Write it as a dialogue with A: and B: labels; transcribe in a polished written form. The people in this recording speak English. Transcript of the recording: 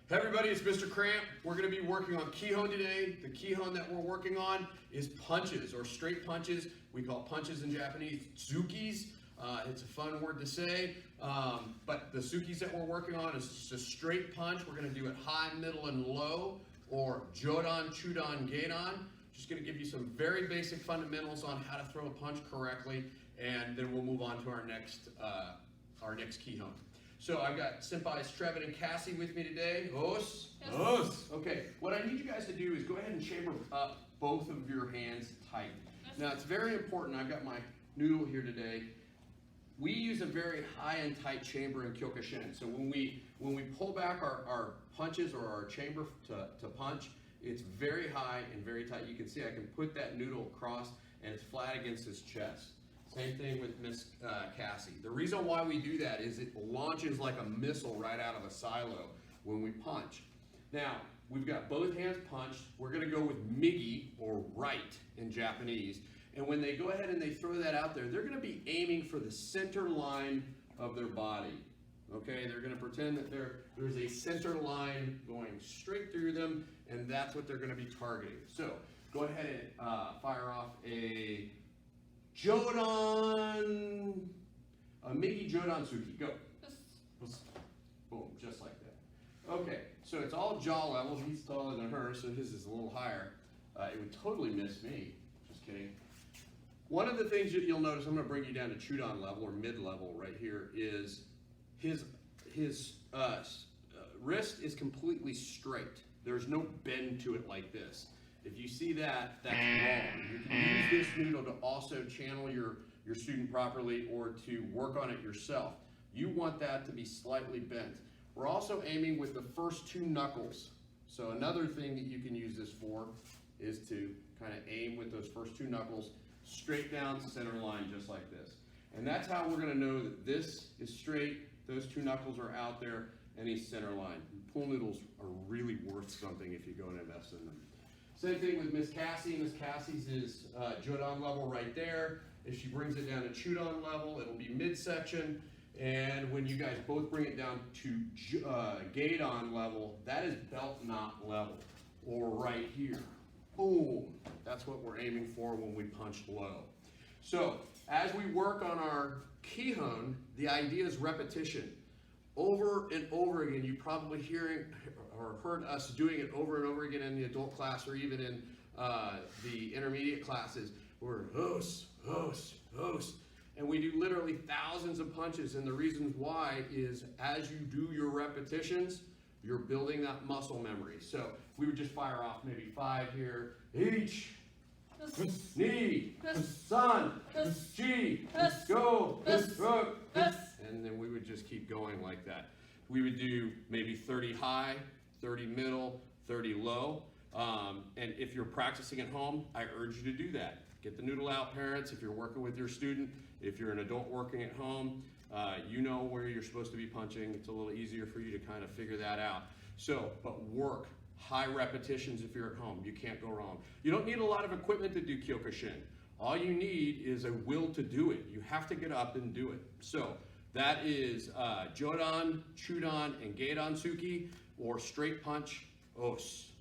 A: Hey everybody, it's Mr. Cramp. We're going to be working on Kihon today. The Kihon that we're working on is punches or straight punches. We call punches in Japanese Tsukis. It's a fun word to say, but the Tsukis that we're working on is just a straight punch. We're going to do it high, middle, and low, or Jodan, Chudan, Geidan. Just going to give you some very basic fundamentals on how to throw a punch correctly, and then we'll move on to our next Kihon. So I've got Senpais Trevin and Cassie with me today. Os?
B: Yes.
A: Os. Okay, what I need you guys to do is go ahead and chamber up both of your hands tight.
B: Yes.
A: Now it's very important, I've got my noodle here today. We use a very high and tight chamber in Kyokushin. So when we pull back our punches or our chamber to punch, it's very high and very tight. You can see I can put that noodle across and it's flat against his chest. Same thing with Miss Cassie. The reason why we do that is it launches like a missile right out of a silo when we punch. Now, we've got both hands punched. We're going to go with migi, or right in Japanese. And when they go ahead and they throw that out there, they're going to be aiming for the center line of their body. Okay, they're going to pretend that there's a center line going straight through them, and that's what they're going to be targeting. So, go ahead and fire off a Jodan, a Migi Jodan Tsuki. Go.
B: Yes.
A: Boom, just like that. Okay, so it's all jaw level. He's taller than her, so his is a little higher. It would totally miss me. Just kidding. One of the things that you'll notice, I'm going to bring you down to Chudan level or mid level right here, is his wrist is completely straight. There's no bend to it like this. If you see that, that's wrong. You can use this noodle to also channel your student properly or to work on it yourself. You want that to be slightly bent. We're also aiming with the first two knuckles. So another thing that you can use this for is to kind of aim with those first two knuckles straight down center line just like this. And that's how we're going to know that this is straight, those two knuckles are out there, and he's center line. Pool noodles are really worth something if you go and invest in them. Same thing with Miss Cassie. Miss Cassie's is Jodan level right there. If she brings it down to Chudan level, it'll be midsection. And when you guys both bring it down to Geidan level, that is belt knot level, or right here. Boom. That's what we're aiming for when we punch low. So as we work on our Kihon, the idea is repetition. Over and over again, you probably heard us doing it over and over again in the adult class or even in the intermediate classes. We're os, os, os. And we do literally thousands of punches. And the reason why is as you do your repetitions, you're building that muscle memory. So we would just fire off maybe 5 here. Each, ni, san, chi, go, and then we would just keep going like that. We would do maybe 30 high, 30 middle, 30 low. And if you're practicing at home, I urge you to do that. Get the noodle out, parents, if you're working with your student. If you're an adult working at home, you know where you're supposed to be punching. It's a little easier for you to kind of figure that out. So, but work. High repetitions if you're at home. You can't go wrong. You don't need a lot of equipment to do Kyokushin. All you need is a will to do it. You have to get up and do it. So that is Jodan, Chudan, and Geidan Tsuki, or straight punch, os.